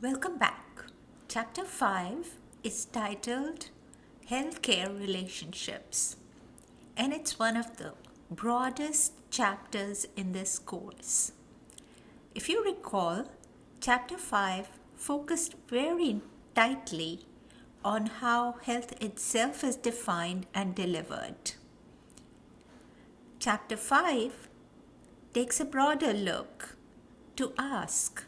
Welcome back. Chapter 5 is titled Healthcare Relationships, and it's one of the broadest chapters in this course. If you recall, Chapter 5 focused very tightly on how health itself is defined and delivered. Chapter 5 takes a broader look to ask,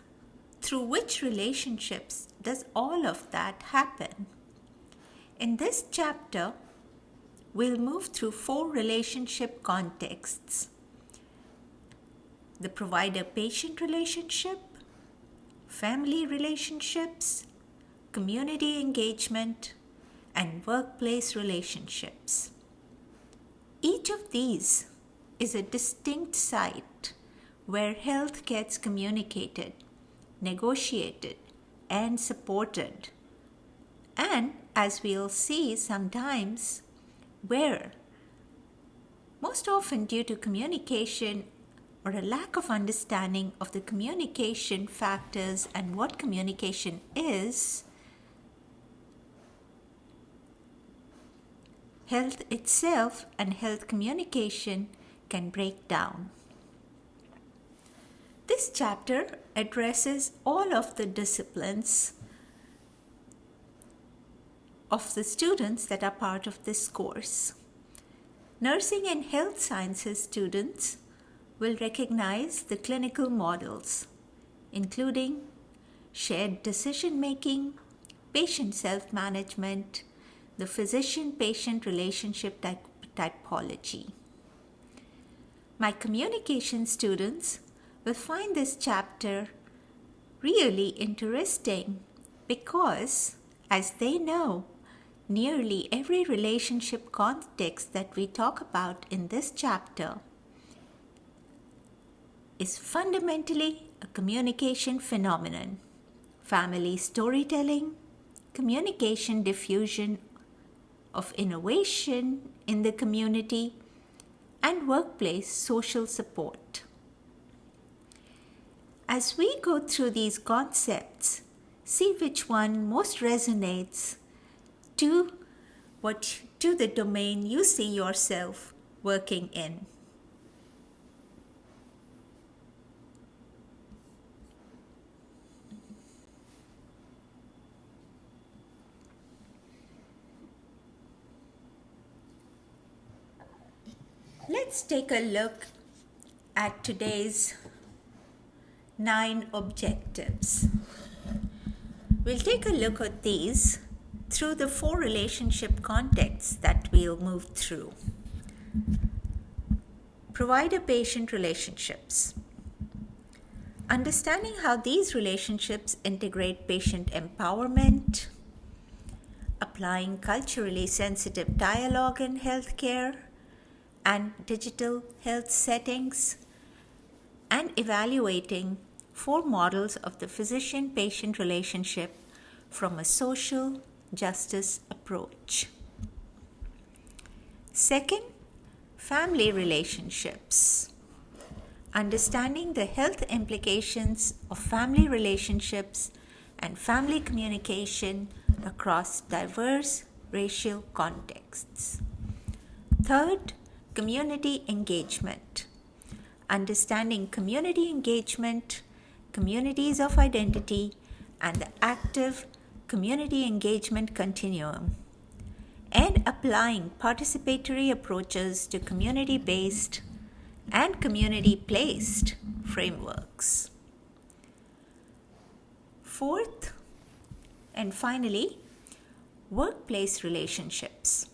through which relationships does all of that happen? In this chapter, we'll move through 4 relationship contexts: the provider-patient relationship, family relationships, community engagement, and workplace relationships. Each of these is a distinct site where health gets communicated, negotiated, and supported. And as we'll see sometimes, where most often due to communication or a lack of understanding of the communication factors and what communication is, health itself and health communication can break down. This chapter addresses all of the disciplines of the students that are part of this course. Nursing and health sciences students will recognize the clinical models, including shared decision-making, patient self-management, the physician-patient relationship typology. My communication students will find this chapter really interesting because, as they know, nearly every relationship context that we talk about in this chapter is fundamentally a communication phenomenon. Family storytelling, communication diffusion of innovation in the community, and workplace social support. As we go through these concepts, see which one most resonates to the domain you see yourself working in. Let's take a look at today's 9 objectives. We'll take a look at these through the 4 relationship contexts that we'll move through. Provider-patient relationships. Understanding how these relationships integrate patient empowerment, applying culturally sensitive dialogue in healthcare and digital health settings, and evaluating 4 models of the physician-patient relationship from a social justice approach. Second, family relationships. Understanding the health implications of family relationships and family communication across diverse racial contexts. Third, community engagement. Understanding community engagement, communities of identity, and the active community engagement continuum, and applying participatory approaches to community-based and community-placed frameworks. Fourth, and finally, workplace relationships.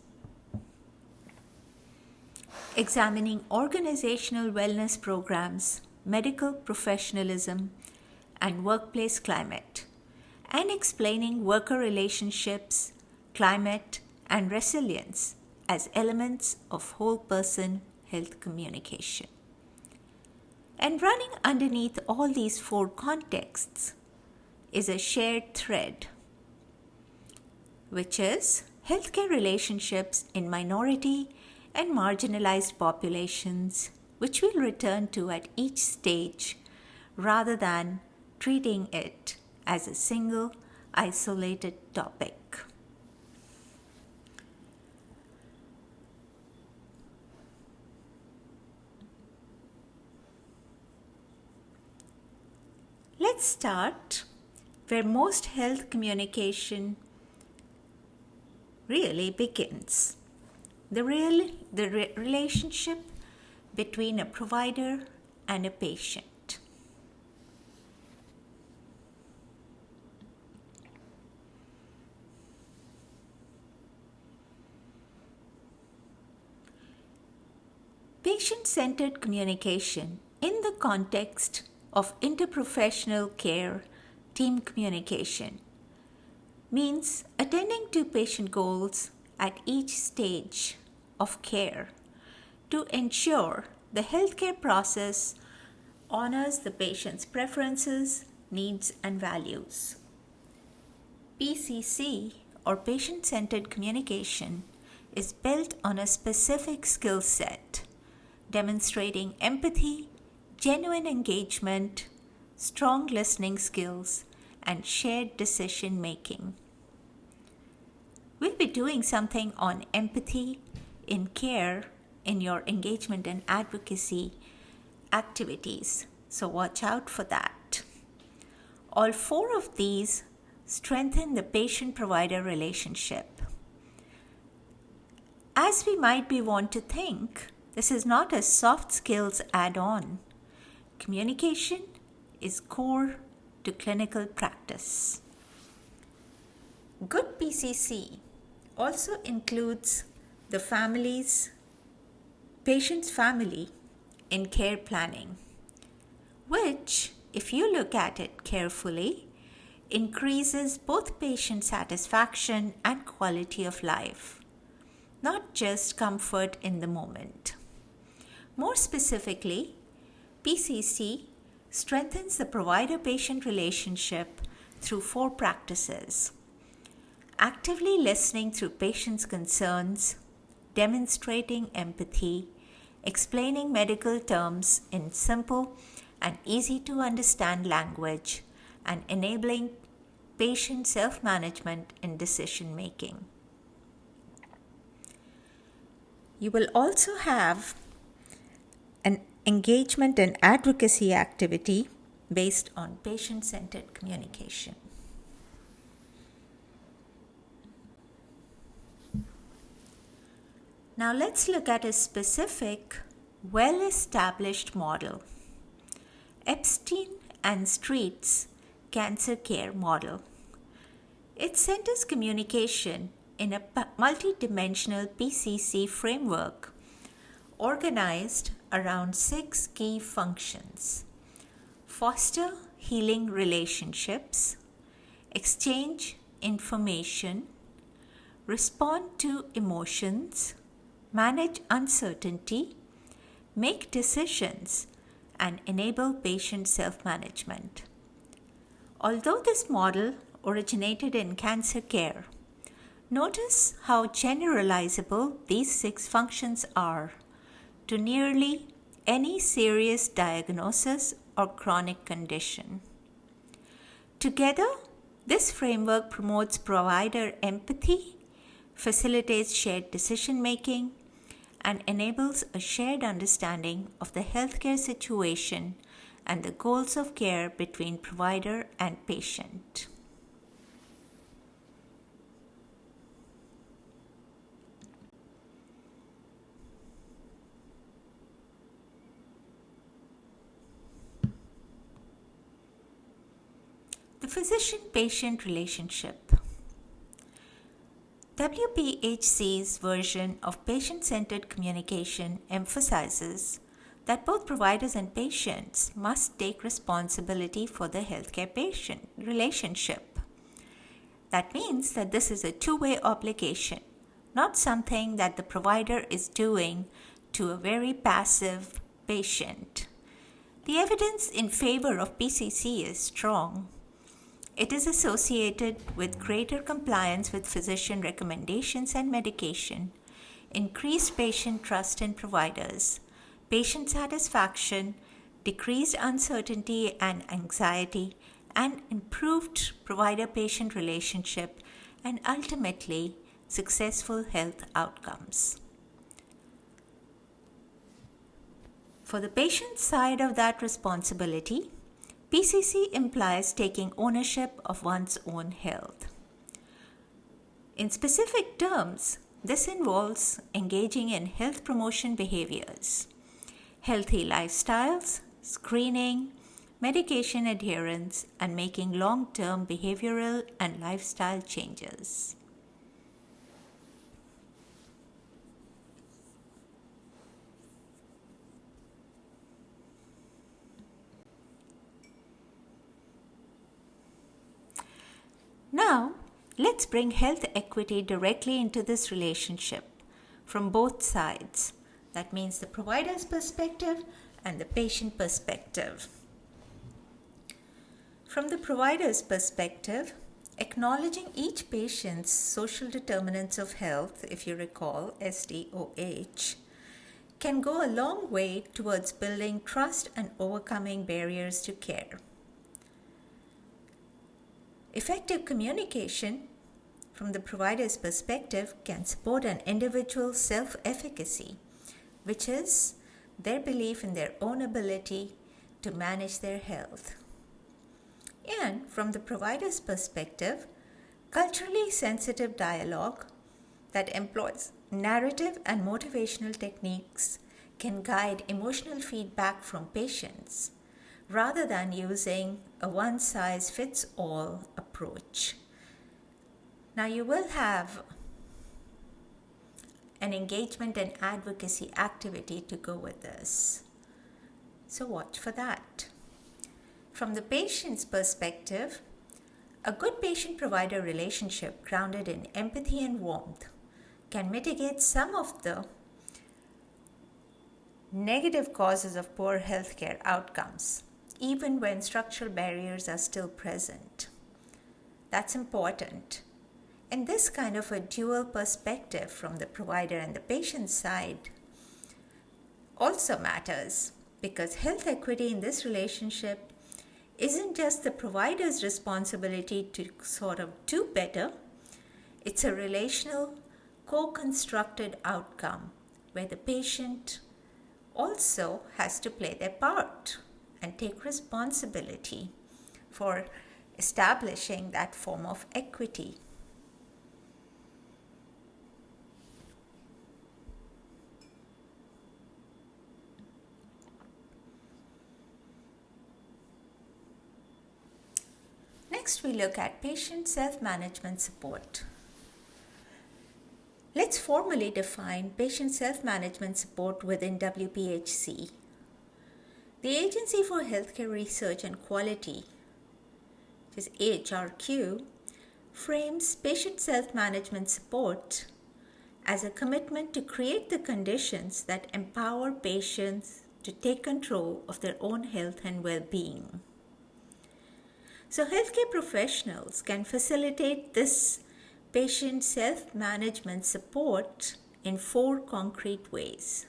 Examining organizational wellness programs, medical professionalism, and workplace climate, and explaining worker relationships, climate, and resilience as elements of whole person health communication. And running underneath all these 4 contexts is a shared thread, which is healthcare relationships in minority and marginalized populations, which we'll return to at each stage rather than treating it as a single, isolated topic. Let's start where most health communication really begins. The relationship between a provider and a patient. Patient-centered communication in the context of interprofessional care, team communication, means attending to patient goals at each stage of care to ensure the healthcare process honors the patient's preferences, needs, and values. PCC, or patient-centered communication, is built on a specific skill set, demonstrating empathy, genuine engagement, strong listening skills, and shared decision making. We'll be doing something on empathy in care in your engagement and advocacy activities, so watch out for that. All four of these strengthen the patient-provider relationship. As we might be want to think, this is not a soft skills add-on. Communication is core to clinical practice. Good PCC also includes the patient's family in care planning, which, if you look at it carefully, increases both patient satisfaction and quality of life, not just comfort in the moment. More specifically, PCC strengthens the provider-patient relationship through four practices: actively listening through patients' concerns, demonstrating empathy, explaining medical terms in simple and easy to understand language, and enabling patient self-management in decision making. You will also have an engagement and advocacy activity based on patient-centered communication. Now let's look at a specific, well-established model: Epstein and Street's cancer care model. It centers communication in a multidimensional PCC framework organized around 6 key functions: foster healing relationships, exchange information, respond to emotions, manage uncertainty, make decisions, and enable patient self-management. Although this model originated in cancer care, notice how generalizable these 6 functions are to nearly any serious diagnosis or chronic condition. Together, this framework promotes provider empathy, facilitates shared decision-making, and enables a shared understanding of the healthcare situation and the goals of care between provider and patient. The physician-patient relationship. WPHC's version of patient-centered communication emphasizes that both providers and patients must take responsibility for the healthcare-patient relationship. That means that this is a two-way obligation, not something that the provider is doing to a very passive patient. The evidence in favor of PCC is strong. It is associated with greater compliance with physician recommendations and medication, increased patient trust in providers, patient satisfaction, decreased uncertainty and anxiety, and improved provider-patient relationship, and ultimately successful health outcomes. For the patient side of that responsibility, PCC implies taking ownership of one's own health. In specific terms, this involves engaging in health promotion behaviors, healthy lifestyles, screening, medication adherence, and making long-term behavioral and lifestyle changes. Now, let's bring health equity directly into this relationship from both sides. That means the provider's perspective and the patient perspective. From the provider's perspective, acknowledging each patient's social determinants of health, if you recall, SDOH, can go a long way towards building trust and overcoming barriers to care. Effective communication from the provider's perspective can support an individual's self-efficacy, which is their belief in their own ability to manage their health. And from the provider's perspective, culturally sensitive dialogue that employs narrative and motivational techniques can guide emotional feedback from patients rather than using a one-size-fits-all approach. Now, you will have an engagement and advocacy activity to go with this, so watch for that. From the patient's perspective, a good patient-provider relationship grounded in empathy and warmth can mitigate some of the negative causes of poor healthcare outcomes, even when structural barriers are still present. That's important. And this kind of a dual perspective from the provider and the patient side also matters, because health equity in this relationship isn't just the provider's responsibility to sort of do better. It's a relational, co-constructed outcome where the patient also has to play their part and take responsibility for establishing that form of equity. Next, we look at patient self-management support. Let's formally define patient self-management support within WPHC. The Agency for Healthcare Research and Quality, which is AHRQ, frames patient self-management support as a commitment to create the conditions that empower patients to take control of their own health and well-being. So healthcare professionals can facilitate this patient self-management support in 4 concrete ways: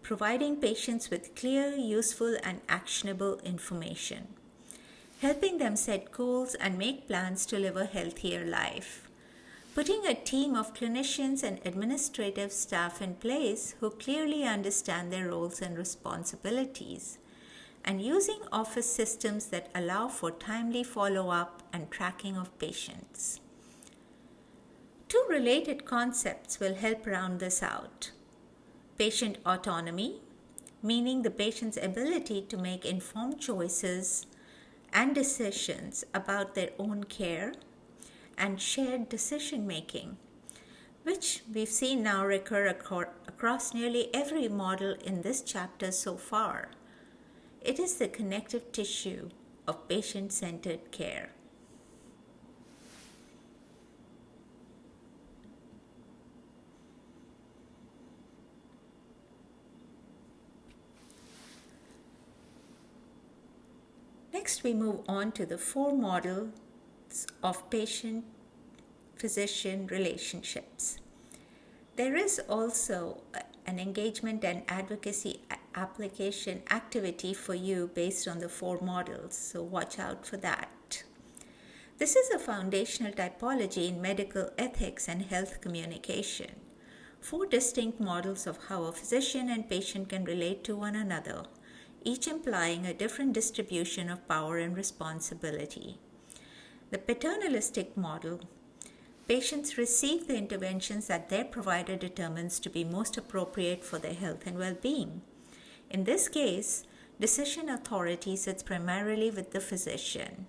providing patients with clear, useful, and actionable information, helping them set goals and make plans to live a healthier life, putting a team of clinicians and administrative staff in place who clearly understand their roles and responsibilities, and using office systems that allow for timely follow-up and tracking of patients. 2 related concepts will help round this out. Patient autonomy, meaning the patient's ability to make informed choices and decisions about their own care, and shared decision making, which we've seen now recur across nearly every model in this chapter so far. It is the connective tissue of patient-centered care. Next, we move on to the 4 models of patient-physician relationships. There is also an engagement and advocacy application activity for you based on the 4 models, so watch out for that. This is a foundational typology in medical ethics and health communication. 4 distinct models of how a physician and patient can relate to one another, each implying a different distribution of power and responsibility. The paternalistic model: patients receive the interventions that their provider determines to be most appropriate for their health and well-being. In this case, decision authority sits primarily with the physician.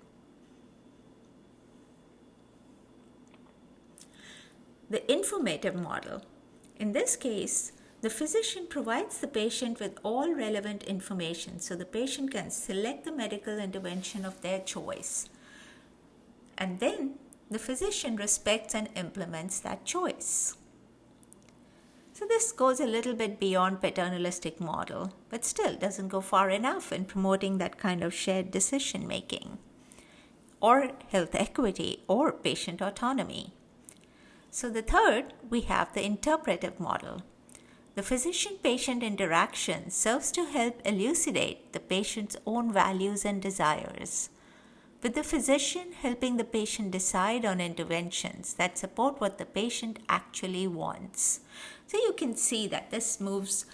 The informative model: in this case, the physician provides the patient with all relevant information so the patient can select the medical intervention of their choice. And then the physician respects and implements that choice. So this goes a little bit beyond paternalistic model, but still doesn't go far enough in promoting that kind of shared decision making, or health equity, or patient autonomy. So the third, we have the interpretive model. The physician-patient interaction serves to help elucidate the patient's own values and desires, with the physician helping the patient decide on interventions that support what the patient actually wants. So you can see that this moves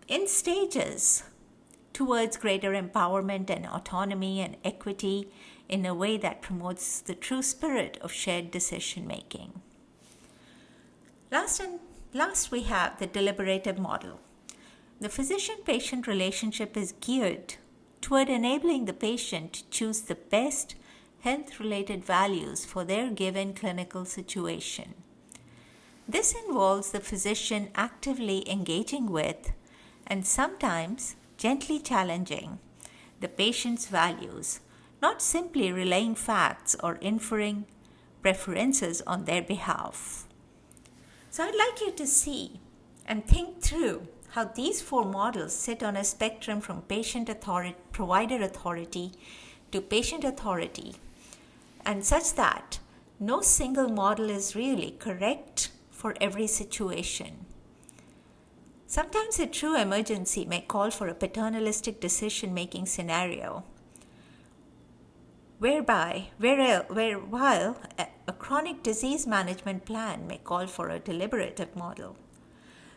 in stages towards greater empowerment and autonomy and equity in a way that promotes the true spirit of shared decision making. Last, we have the deliberative model. The physician-patient relationship is geared toward enabling the patient to choose the best health-related values for their given clinical situation. This involves the physician actively engaging with, and sometimes gently challenging, the patient's values, not simply relaying facts or inferring preferences on their behalf. So I'd like you to see and think through how these 4 models sit on a spectrum from provider authority to patient authority, and such that no single model is really correct for every situation. Sometimes a true emergency may call for a paternalistic decision-making scenario, while a chronic disease management plan may call for a deliberative model.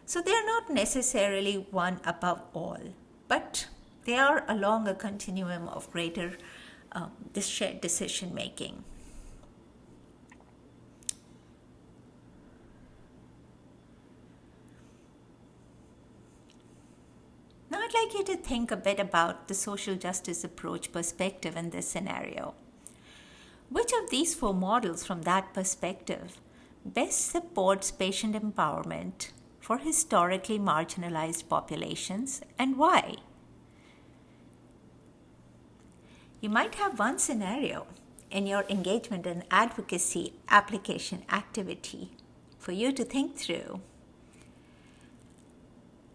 So they are not necessarily one above all, but they are along a continuum of greater shared decision making. Now I'd like you to think a bit about the social justice approach perspective in this scenario. Which of these 4 models from that perspective best supports patient empowerment for historically marginalized populations, and why? You might have one scenario in your engagement and advocacy application activity for you to think through.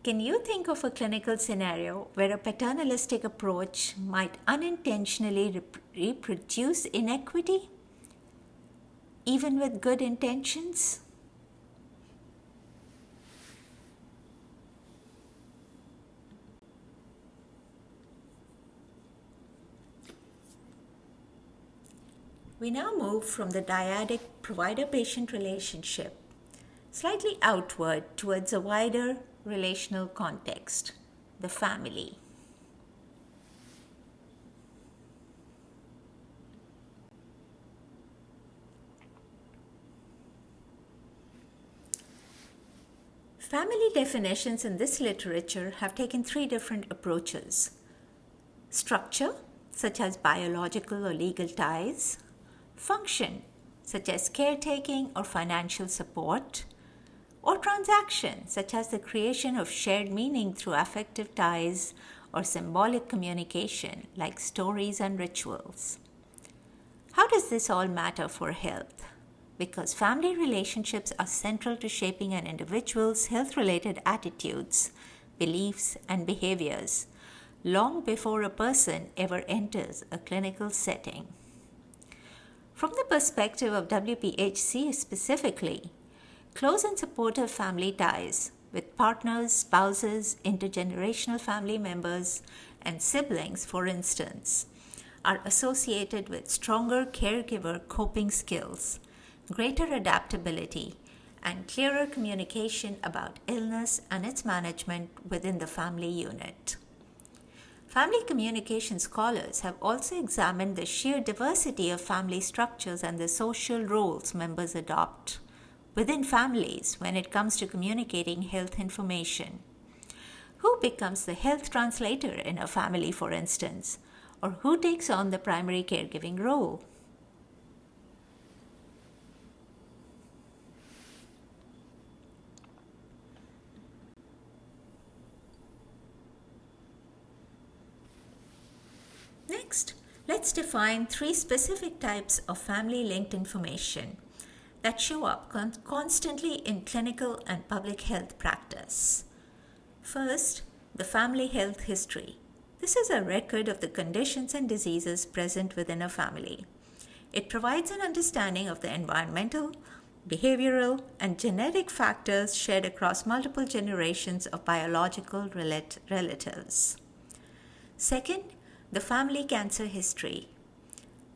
Can you think of a clinical scenario where a paternalistic approach might unintentionally reproduce inequity, even with good intentions? We now move from the dyadic provider-patient relationship slightly outward towards a wider relational context, the family. Family definitions in this literature have taken 3 different approaches: structure, such as biological or legal ties; function, such as caretaking or financial support; or transaction, such as the creation of shared meaning through affective ties or symbolic communication, like stories and rituals. How does this all matter for health? Because family relationships are central to shaping an individual's health-related attitudes, beliefs, and behaviors, long before a person ever enters a clinical setting. From the perspective of WPHC specifically, close and supportive family ties with partners, spouses, intergenerational family members, and siblings, for instance, are associated with stronger caregiver coping skills, greater adaptability, and clearer communication about illness and its management within the family unit. Family communication scholars have also examined the sheer diversity of family structures and the social roles members adopt within families when it comes to communicating health information. Who becomes the health translator in a family, for instance, or who takes on the primary caregiving role? Next, let's define 3 specific types of family-linked information that show up constantly in clinical and public health practice. First, the family health history. This is a record of the conditions and diseases present within a family. It provides an understanding of the environmental, behavioral, and genetic factors shared across multiple generations of biological relatives. Second, the family cancer history,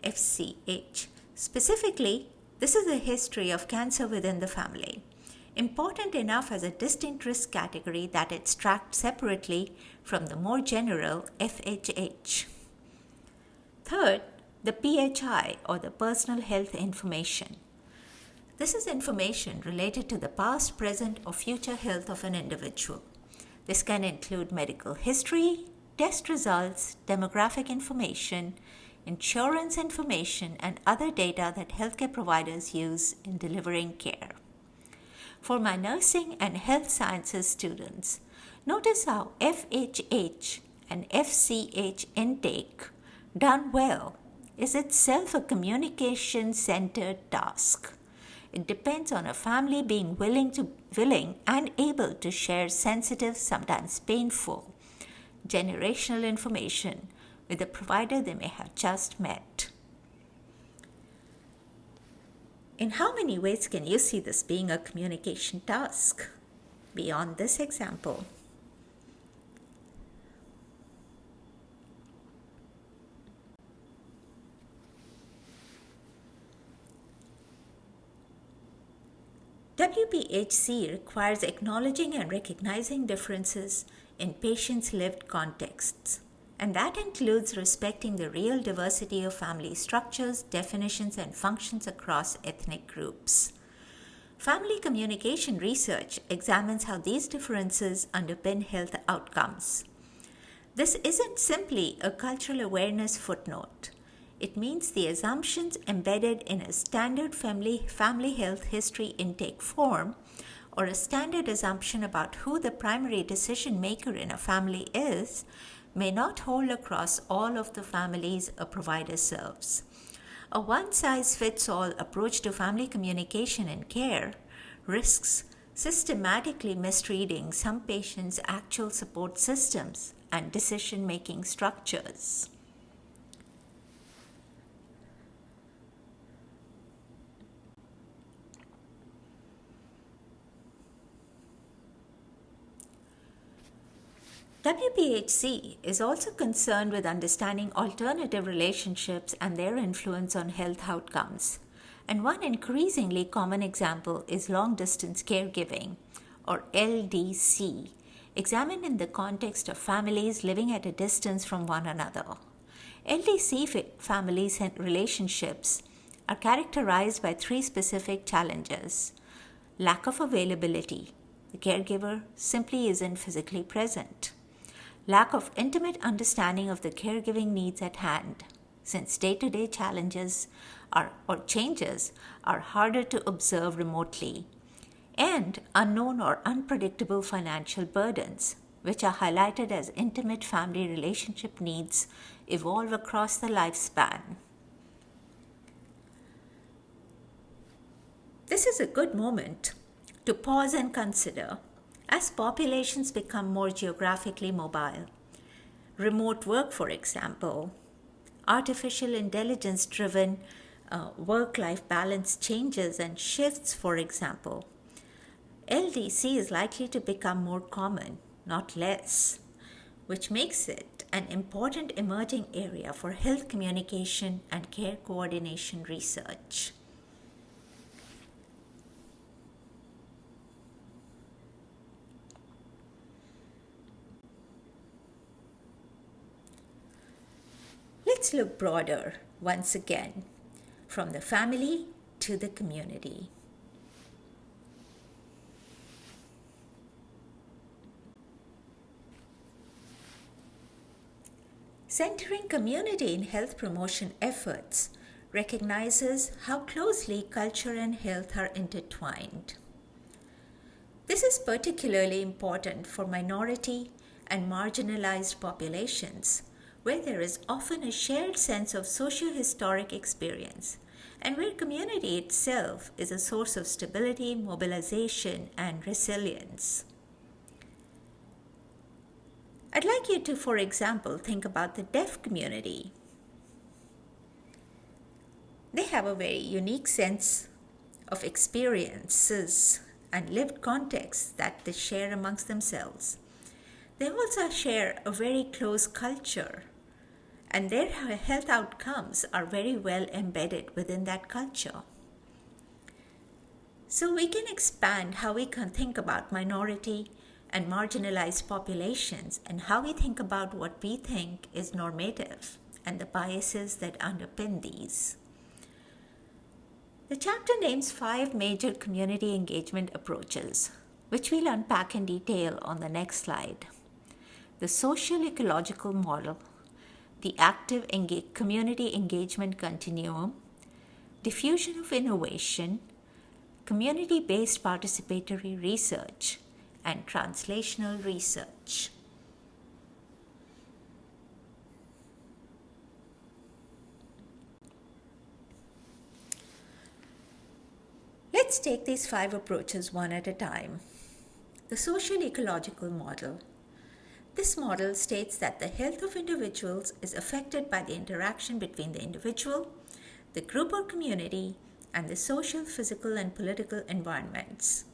FCH. Specifically, this is a history of cancer within the family, important enough as a distinct risk category that it's tracked separately from the more general FHH. Third, the PHI, or the personal health information. This is information related to the past, present, or future health of an individual. This can include medical history, test results, demographic information, insurance information, and other data that healthcare providers use in delivering care. For my nursing and health sciences students, notice how FHH and FCH intake, done well, is itself a communication-centered task. It depends on a family being willing and able to share sensitive, sometimes painful, generational information with the provider they may have just met. In how many ways can you see this being a communication task beyond this example? WPHC requires acknowledging and recognizing differences in patients' lived contexts, and that includes respecting the real diversity of family structures, definitions, and functions across ethnic groups. Family communication research examines how these differences underpin health outcomes. This isn't simply a cultural awareness footnote. It means the assumptions embedded in a standard family health history intake form, or a standard assumption about who the primary decision maker in a family is, may not hold across all of the families a provider serves. A one-size-fits-all approach to family communication and care risks systematically mistreating some patients' actual support systems and decision-making structures. WPHC is also concerned with understanding alternative relationships and their influence on health outcomes. And one increasingly common example is long-distance caregiving, or LDC, examined in the context of families living at a distance from one another. LDC families and relationships are characterized by 3 specific challenges. Lack of availability. The caregiver simply isn't physically present. Lack of intimate understanding of the caregiving needs at hand, since day-to-day challenges or changes are harder to observe remotely, and unknown or unpredictable financial burdens, which are highlighted as intimate family relationship needs evolve across the lifespan. This is a good moment to pause and consider. As populations become more geographically mobile, remote work, for example, artificial intelligence-driven work-life balance changes and shifts, for example, LDC is likely to become more common, not less, which makes it an important emerging area for health communication and care coordination research. Let's look broader once again, from the family to the community. Centering community in health promotion efforts recognizes how closely culture and health are intertwined. This is particularly important for minority and marginalized populations, where there is often a shared sense of socio-historic experience and where community itself is a source of stability, mobilization, and resilience. I'd like you to, for example, think about the deaf community. They have a very unique sense of experiences and lived contexts that they share amongst themselves. They also share a very close culture, and their health outcomes are very well embedded within that culture. So we can expand how we can think about minority and marginalized populations and how we think about what we think is normative and the biases that underpin these. The chapter names 5 major community engagement approaches, which we'll unpack in detail on the next slide. The social ecological model, the active community engagement continuum, diffusion of innovation, community-based participatory research, and translational research. Let's take these 5 approaches one at a time. The social ecological model. This model states that the health of individuals is affected by the interaction between the individual, the group or community, and the social, physical, and political environments.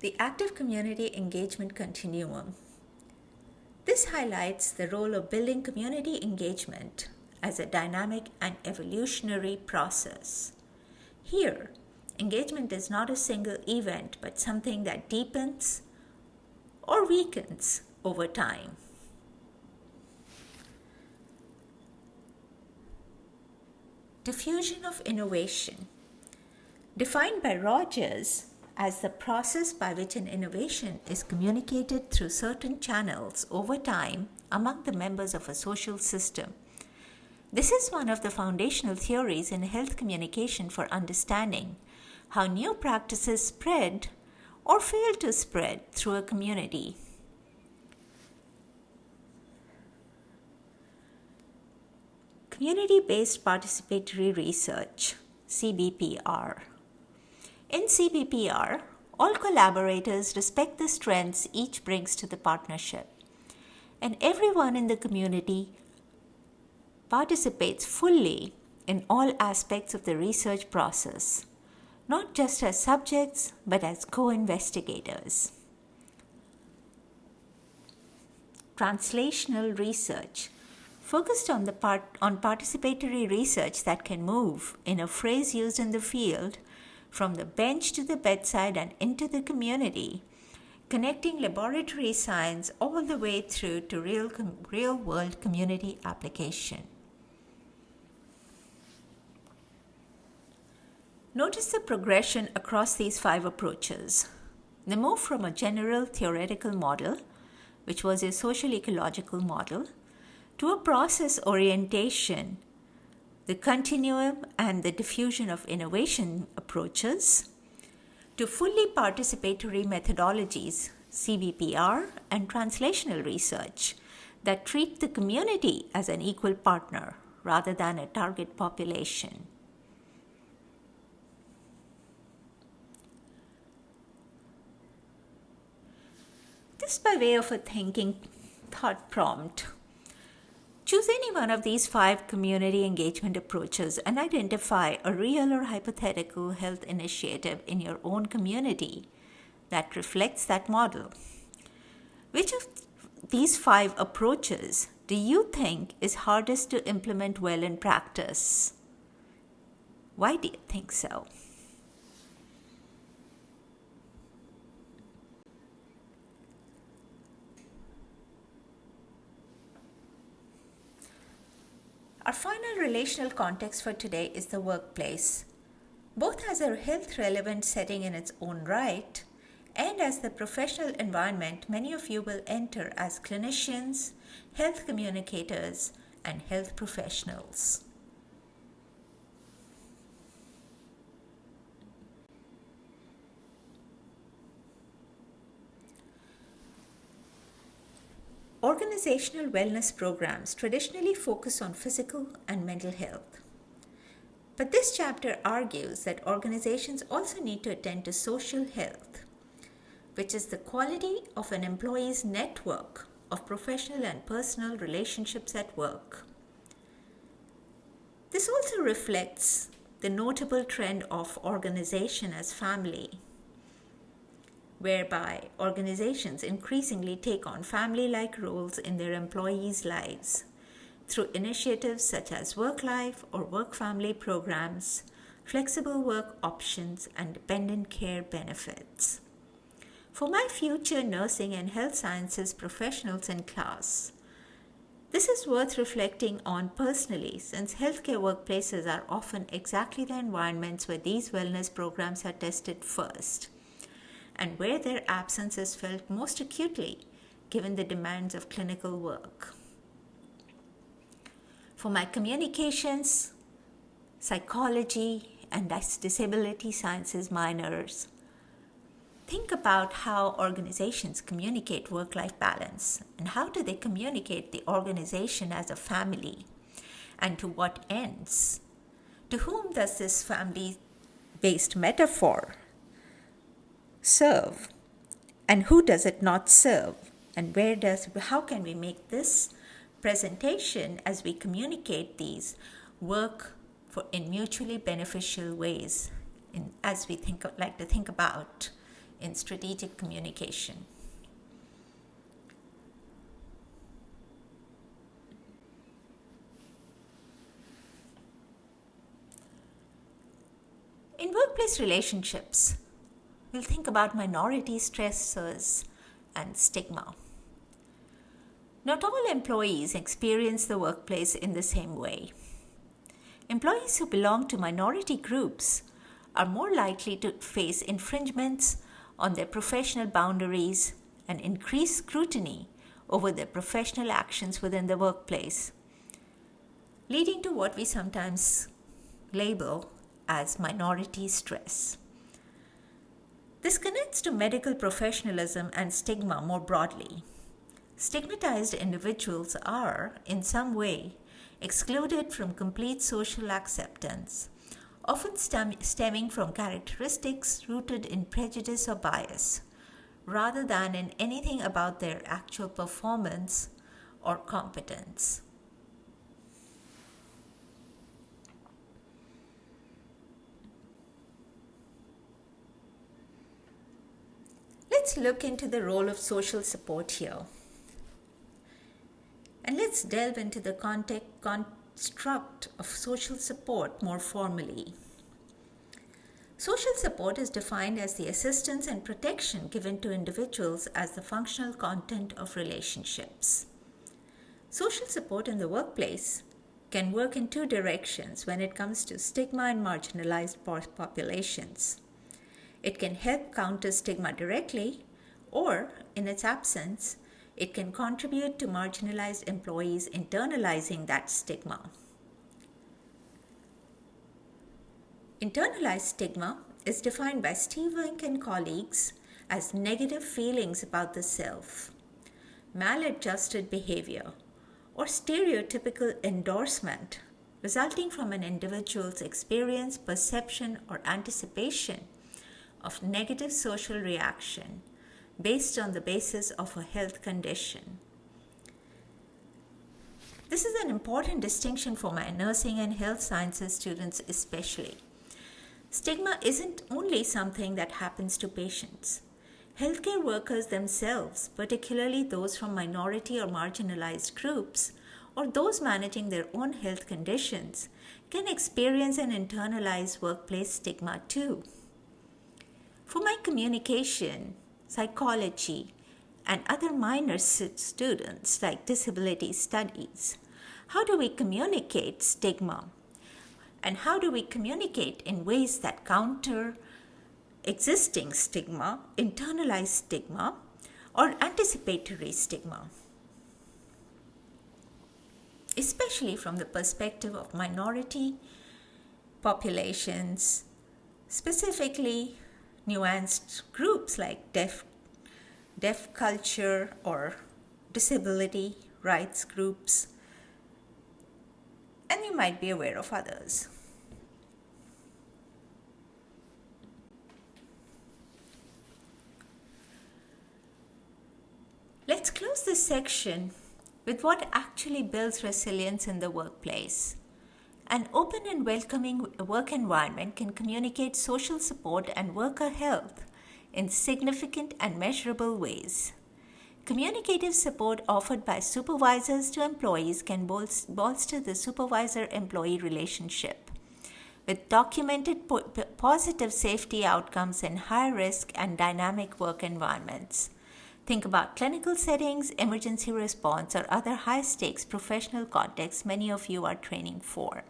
The active community engagement continuum. This highlights the role of building community engagement as a dynamic and evolutionary process. Here, engagement is not a single event, but something that deepens or weakens over time. Diffusion of innovation. Defined by Rogers as the process by which an innovation is communicated through certain channels over time among the members of a social system. This is one of the foundational theories in health communication for understanding how new practices spread or fail to spread through a community. Community-based participatory research, CBPR. In CBPR, all collaborators respect the strengths each brings to the partnership, and everyone in the community participates fully in all aspects of the research process, not just as subjects, but as co-investigators. Translational research focused on participatory research that can move, in a phrase used in the field, from the bench to the bedside and into the community, connecting laboratory science all the way through to real-world community application. Notice the progression across these 5 approaches. The move from a general theoretical model, which was a social ecological model, to a process orientation, the continuum and the diffusion of innovation approaches, to fully participatory methodologies, CBPR, and translational research that treat the community as an equal partner rather than a target population. Just by way of a thinking thought prompt, Choose any one of these 5 community engagement approaches and identify a real or hypothetical health initiative in your own community that reflects that model. Which of these 5 approaches do you think is hardest to implement well in practice? Why do you think so? Our final relational context for today is the workplace, both as a health-relevant setting in its own right and as the professional environment many of you will enter as clinicians, health communicators, and health professionals. Organizational wellness programs traditionally focus on physical and mental health. But this chapter argues that organizations also need to attend to social health, which is the quality of an employee's network of professional and personal relationships at work. This also reflects the notable trend of organization as family, whereby organizations increasingly take on family-like roles in their employees' lives through initiatives such as work-life or work-family programs, flexible work options, and dependent care benefits. For my future nursing and health sciences professionals in class, this is worth reflecting on personally, since healthcare workplaces are often exactly the environments where these wellness programs are tested first, and where their absence is felt most acutely given the demands of clinical work. For my communications, psychology, and disability sciences minors, think about how organizations communicate work-life balance, and how do they communicate the organization as a family, and to what ends? To whom does this family-based metaphor serve, and who does it not serve, and how can we make this presentation as we communicate these work in mutually beneficial ways as we like to think about in strategic communication. In workplace relationships, we'll think about minority stressors and stigma. Not all employees experience the workplace in the same way. Employees who belong to minority groups are more likely to face infringements on their professional boundaries and increased scrutiny over their professional actions within the workplace, leading to what we sometimes label as minority stress. This connects to medical professionalism and stigma more broadly. Stigmatized individuals are, in some way, excluded from complete social acceptance, often stemming from characteristics rooted in prejudice or bias, rather than in anything about their actual performance or competence. Let's look into the role of social support here. And let's delve into the construct of social support more formally. Social support is defined as the assistance and protection given to individuals as the functional content of relationships. Social support in the workplace can work in 2 directions when it comes to stigma and marginalized populations. It can help counter stigma directly, or, in its absence, it can contribute to marginalized employees internalizing that stigma. Internalized stigma is defined by Steve Wink and colleagues as negative feelings about the self, maladjusted behavior, or stereotypical endorsement resulting from an individual's experience, perception, or anticipation of negative social reaction based on the basis of a health condition. This is an important distinction for my nursing and health sciences students especially. Stigma isn't only something that happens to patients. Healthcare workers themselves, particularly those from minority or marginalized groups, or those managing their own health conditions, can experience and internalize workplace stigma too. For my communication, psychology, and other minor students like disability studies, how do we communicate stigma? And how do we communicate in ways that counter existing stigma, internalized stigma, or anticipatory stigma? Especially from the perspective of minority populations, specifically nuanced groups like deaf culture or disability rights groups, and you might be aware of others. Let's close this section with what actually builds resilience in the workplace. An open and welcoming work environment can communicate social support and worker health in significant and measurable ways. Communicative support offered by supervisors to employees can bolster the supervisor-employee relationship, with documented positive safety outcomes in high-risk and dynamic work environments. Think about clinical settings, emergency response, or other high-stakes professional contexts many of you are training for.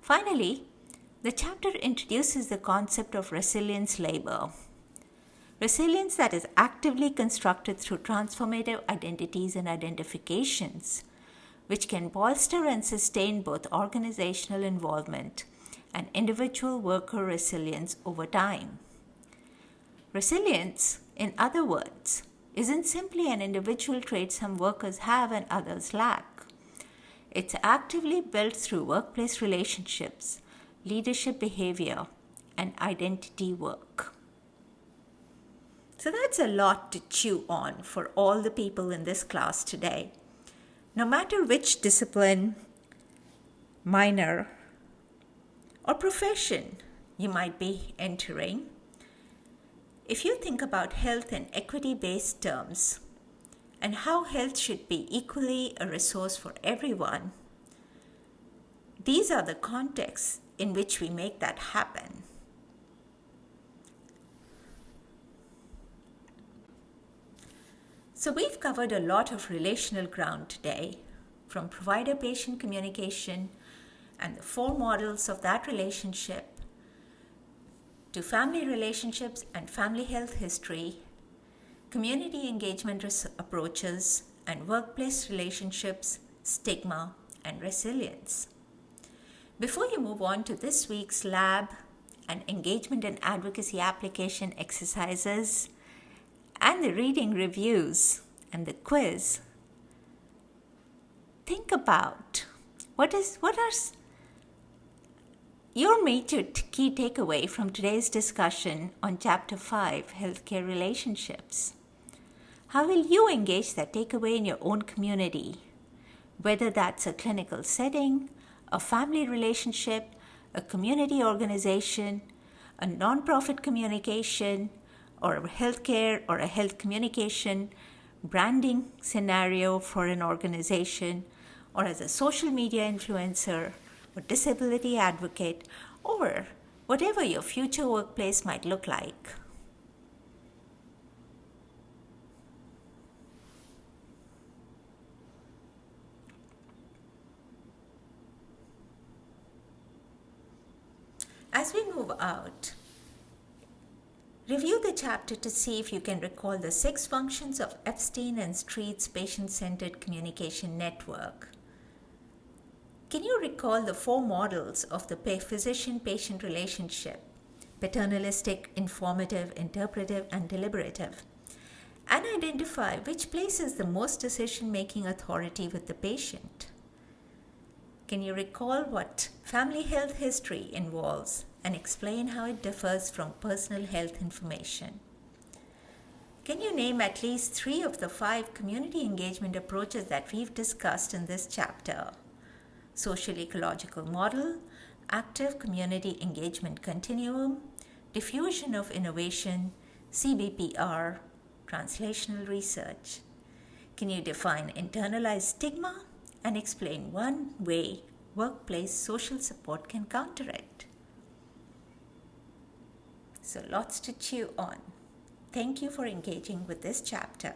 Finally, the chapter introduces the concept of resilience labor. Resilience that is actively constructed through transformative identities and identifications, which can bolster and sustain both organizational involvement and individual worker resilience over time. Resilience, in other words, isn't simply an individual trait some workers have and others lack. It's actively built through workplace relationships, leadership behavior, and identity work. So that's a lot to chew on for all the people in this class today. No matter which discipline, minor, or profession you might be entering, if you think about health in equity-based terms and how health should be equally a resource for everyone, these are the contexts in which we make that happen. So we've covered a lot of relational ground today, from provider-patient communication and the 4 models of that relationship, to family relationships and family health history, community engagement approaches, and workplace relationships, stigma, and resilience. Before you move on to this week's lab and engagement and advocacy application exercises, and the reading reviews and the quiz, think about what are your major key takeaway from today's discussion on Chapter 5, Healthcare Relationships. How will you engage that takeaway in your own community? Whether that's a clinical setting, a family relationship, a community organization, a nonprofit communication, or a healthcare or a health communication branding scenario for an organization, or as a social media influencer, or disability advocate, or whatever your future workplace might look like. As we move out, review the chapter to see if you can recall the 6 functions of Epstein and Street's patient-centered communication network. Can you recall the 4 models of the physician-patient relationship: paternalistic, informative, interpretive, and deliberative? And identify which places the most decision-making authority with the patient. Can you recall what family health history involves and explain how it differs from personal health information? Can you name at least 3 of the 5 community engagement approaches that we've discussed in this chapter? Social ecological model, active community engagement continuum, diffusion of innovation, CBPR, translational research. Can you define internalized stigma and explain one way workplace social support can counter it? So lots to chew on. Thank you for engaging with this chapter.